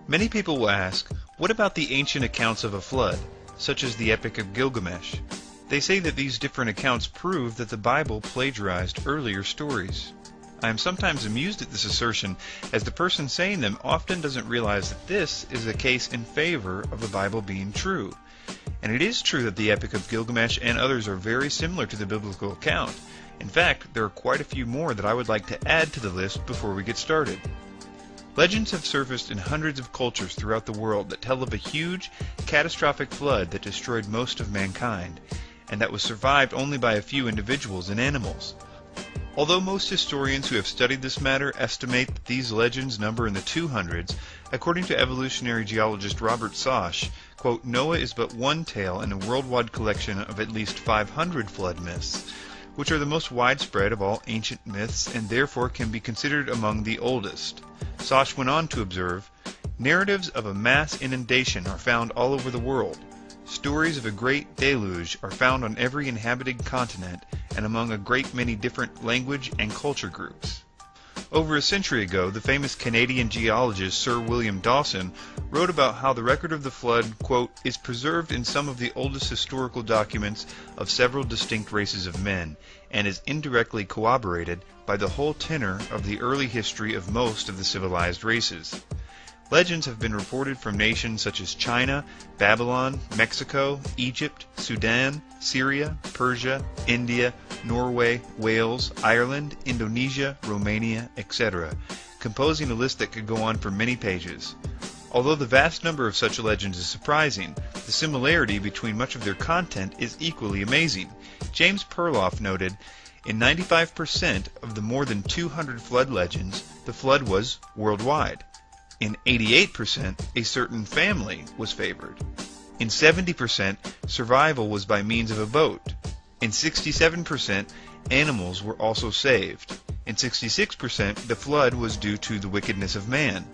Many people will ask, what about the ancient accounts of a flood, such as the Epic of Gilgamesh? They say that these different accounts prove that the Bible plagiarized earlier stories. I am sometimes amused at this assertion, as the person saying them often doesn't realize that this is a case in favor of the Bible being true. And it is true that the Epic of Gilgamesh and others are very similar to the biblical account. In fact, there are quite a few more that I would like to add to the list before we get started. Legends have surfaced in hundreds of cultures throughout the world that tell of a huge, catastrophic flood that destroyed most of mankind, and that was survived only by a few individuals and animals. Although most historians who have studied this matter estimate that these legends number in the 200s, according to evolutionary geologist Robert Sosh, quote, Noah is but one tale in a worldwide collection of at least 500 flood myths, which are the most widespread of all ancient myths and therefore can be considered among the oldest. Sosh went on to observe, narratives of a mass inundation are found all over the world. Stories of a great deluge are found on every inhabited continent and among a great many different language and culture groups. Over a century ago, the famous Canadian geologist Sir William Dawson wrote about how the record of the flood, quote, is preserved in some of the oldest historical documents of several distinct races of men, and is indirectly corroborated by the whole tenor of the early history of most of the civilized races. Legends have been reported from nations such as China, Babylon, Mexico, Egypt, Sudan, Syria, Persia, India, Norway, Wales, Ireland, Indonesia, Romania, etc., composing a list that could go on for many pages. Although the vast number of such legends is surprising, the similarity between much of their content is equally amazing. James Perloff noted, in 95% of the more than 200 flood legends, the flood was worldwide. In 88%, a certain family was favored. In 70%, survival was by means of a boat. In 67%, animals were also saved. In 66%, the flood was due to the wickedness of man.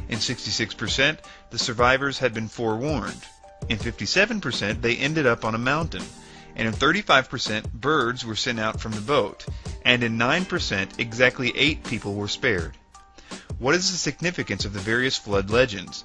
In 66%, the survivors had been forewarned. In 57%, they ended up on a mountain. And in 35%, birds were sent out from the boat. And in 9%, exactly 8 people were spared. What is the significance of the various flood legends?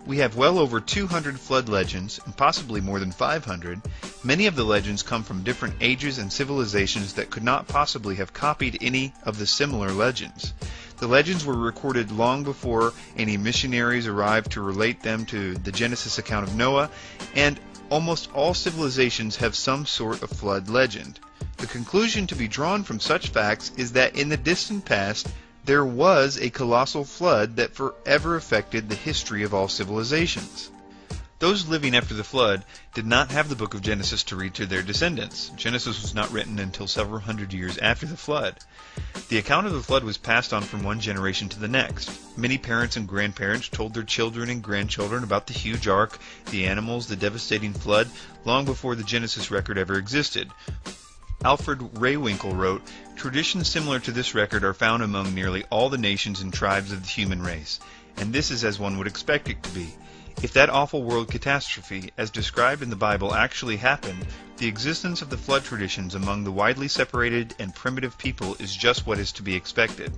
We have well over 200 flood legends, and possibly more than 500. Many of the legends come from different ages and civilizations that could not possibly have copied any of the similar legends. The legends were recorded long before any missionaries arrived to relate them to the Genesis account of Noah, and almost all civilizations have some sort of flood legend. The conclusion to be drawn from such facts is that in the distant past, there was a colossal flood that forever affected the history of all civilizations. Those living after the flood did not have the book of Genesis to read to their descendants. Genesis was not written until several hundred years after the flood. The account of the flood was passed on from one generation to the next. Many parents and grandparents told their children and grandchildren about the huge ark, the animals, the devastating flood, long before the Genesis record ever existed. Alfred Rehwinkel wrote, traditions similar to this record are found among nearly all the nations and tribes of the human race, and this is as one would expect it to be. If that awful world catastrophe, as described in the Bible, actually happened, the existence of the flood traditions among the widely separated and primitive people is just what is to be expected.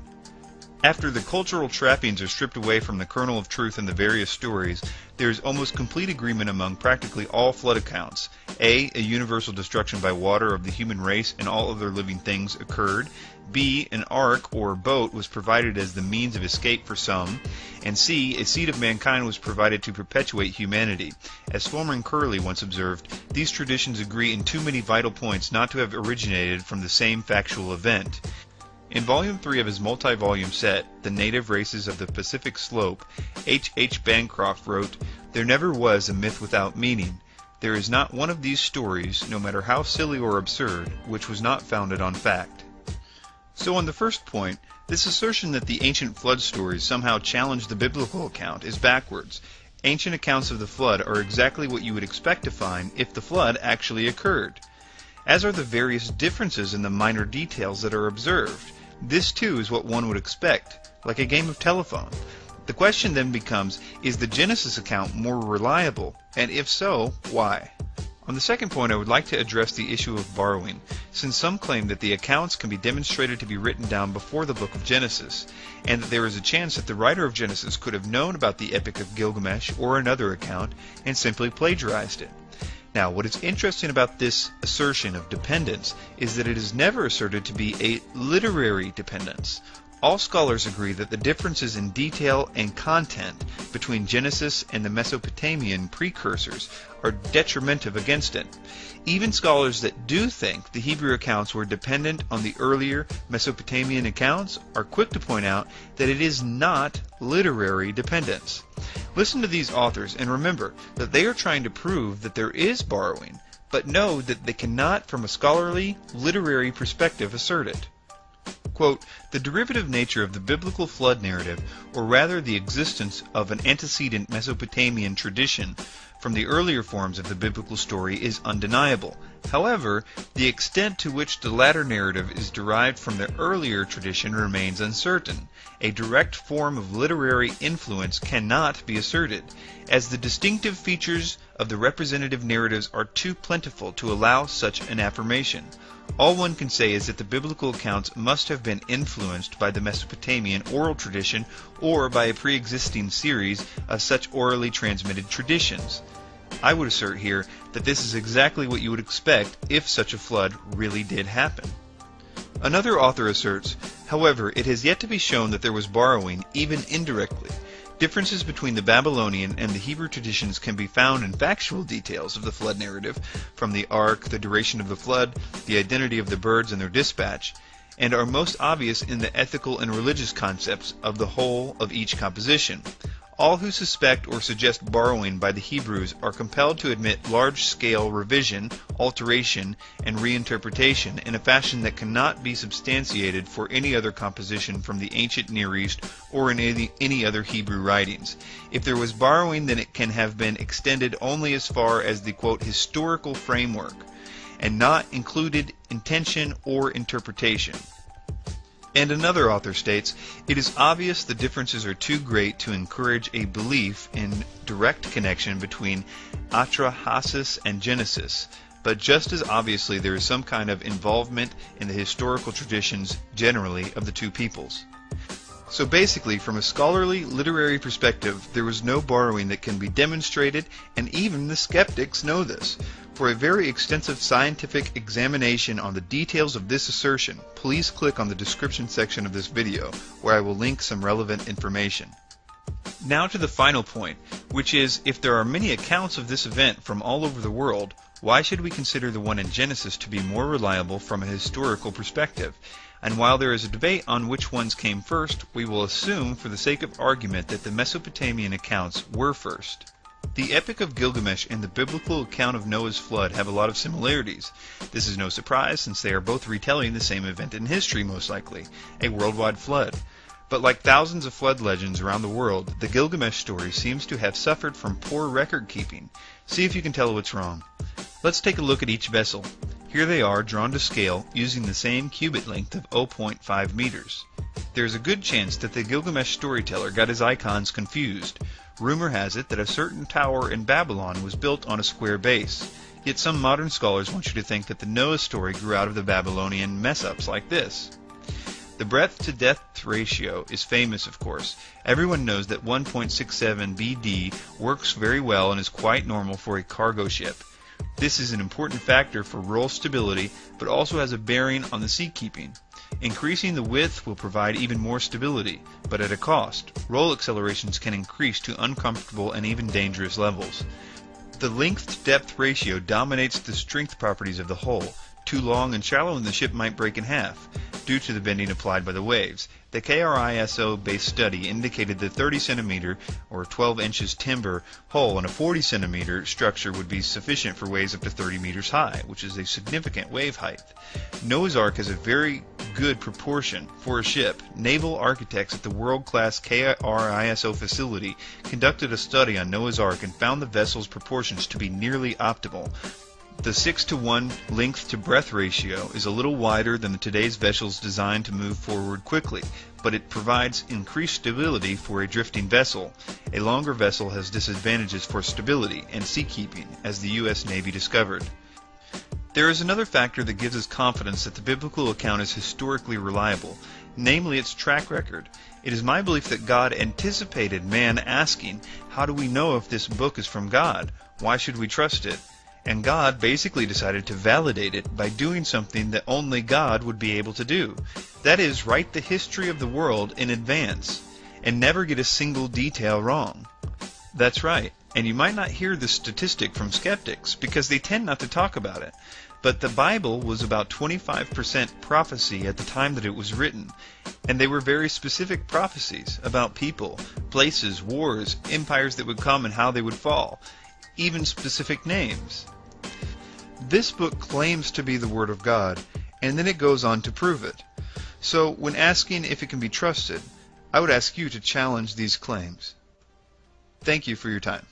After the cultural trappings are stripped away from the kernel of truth in the various stories, there is almost complete agreement among practically all flood accounts. A universal destruction by water of the human race and all other living things occurred. B, an ark or boat was provided as the means of escape for some. And C, a seed of mankind was provided to perpetuate humanity. As Foreman Curley once observed, these traditions agree in too many vital points not to have originated from the same factual event. In Volume 3 of his multi-volume set, The Native Races of the Pacific Slope, H. Bancroft wrote, there never was a myth without meaning. There is not one of these stories, no matter how silly or absurd, which was not founded on fact. So on the first point, this assertion that the ancient flood stories somehow challenge the biblical account is backwards. Ancient accounts of the flood are exactly what you would expect to find if the flood actually occurred, as are the various differences in the minor details that are observed. This too is what one would expect, like a game of telephone. The question then becomes, is the Genesis account more reliable, and if so, why? On the second point, I would like to address the issue of borrowing, since some claim that the accounts can be demonstrated to be written down before the book of Genesis, and that there is a chance that the writer of Genesis could have known about the Epic of Gilgamesh or another account and simply plagiarized it. Now, what is interesting about this assertion of dependence is that it is never asserted to be a literary dependence. All scholars agree that the differences in detail and content between Genesis and the Mesopotamian precursors are detrimental against it. Even scholars that do think the Hebrew accounts were dependent on the earlier Mesopotamian accounts are quick to point out that it is not literary dependence. Listen to these authors and remember that they are trying to prove that there is borrowing, but know that they cannot, from a scholarly, literary perspective, assert it. Quote, the derivative nature of the biblical flood narrative, or rather the existence of an antecedent Mesopotamian tradition from the earlier forms of the biblical story, is undeniable. However, the extent to which the latter narrative is derived from the earlier tradition remains uncertain. A direct form of literary influence cannot be asserted, as the distinctive features of the representative narratives are too plentiful to allow such an affirmation. All one can say is that the biblical accounts must have been influenced by the Mesopotamian oral tradition or by a pre-existing series of such orally transmitted traditions. I would assert here that this is exactly what you would expect if such a flood really did happen. Another author asserts, however, it has yet to be shown that there was borrowing, even indirectly. Differences between the Babylonian and the Hebrew traditions can be found in factual details of the flood narrative, from the ark, the duration of the flood, the identity of the birds and their dispatch, and are most obvious in the ethical and religious concepts of the whole of each composition. All who suspect or suggest borrowing by the Hebrews are compelled to admit large-scale revision, alteration, and reinterpretation in a fashion that cannot be substantiated for any other composition from the ancient Near East or in any other Hebrew writings. If there was borrowing, then it can have been extended only as far as the, quote, historical framework, and not included intention or interpretation. And another author states, it is obvious the differences are too great to encourage a belief in direct connection between Atrahasis and Genesis, but just as obviously there is some kind of involvement in the historical traditions generally of the two peoples. So basically, from a scholarly, literary perspective, there was no borrowing that can be demonstrated, and even the skeptics know this. For a very extensive scientific examination on the details of this assertion, please click on the description section of this video, where I will link some relevant information. Now to the final point, which is, if there are many accounts of this event from all over the world, why should we consider the one in Genesis to be more reliable from a historical perspective? And while there is a debate on which ones came first, we will assume, for the sake of argument, that the Mesopotamian accounts were first. The Epic of Gilgamesh and the biblical account of Noah's flood have a lot of similarities. This is no surprise, since they are both retelling the same event in history, most likely, a worldwide flood. But like thousands of flood legends around the world, the Gilgamesh story seems to have suffered from poor record keeping. See if you can tell what's wrong. Let's take a look at each vessel. Here they are, drawn to scale, using the same cubit length of 0.5 meters. There is a good chance that the Gilgamesh storyteller got his icons confused. Rumor has it that a certain tower in Babylon was built on a square base. Yet some modern scholars want you to think that the Noah story grew out of the Babylonian mess-ups like this. The breadth-to-depth ratio is famous, of course. Everyone knows that 1.67 BD works very well and is quite normal for a cargo ship. This is an important factor for roll stability, but also has a bearing on the seakeeping. Increasing the width will provide even more stability, but at a cost. Roll accelerations can increase to uncomfortable and even dangerous levels. The length-to-depth ratio dominates the strength properties of the hull. Too long and shallow and the ship might break in half, due to the bending applied by the waves. The KRISO-based study indicated that 30 centimeter or 12 inches timber hull and a 40 centimeter structure would be sufficient for waves up to 30 meters high, which is a significant wave height. Noah's Ark has a very good proportion for a ship. Naval architects at the world-class KRISO facility conducted a study on Noah's Ark and found the vessel's proportions to be nearly optimal. The 6-to-1 length to breadth ratio is a little wider than today's vessels designed to move forward quickly, but it provides increased stability for a drifting vessel. A longer vessel has disadvantages for stability and seakeeping, as the U.S. Navy discovered. There is another factor that gives us confidence that the biblical account is historically reliable, namely its track record. It is my belief that God anticipated man asking, "How do we know if this book is from God? Why should we trust it?" And God basically decided to validate it by doing something that only God would be able to do. That is, write the history of the world in advance, and never get a single detail wrong. That's right, and you might not hear this statistic from skeptics, because they tend not to talk about it. But the Bible was about 25% prophecy at the time that it was written, and they were very specific prophecies about people, places, wars, empires that would come and how they would fall, even specific names. This book claims to be the Word of God, and then it goes on to prove it. So, when asking if it can be trusted, I would ask you to challenge these claims. Thank you for your time.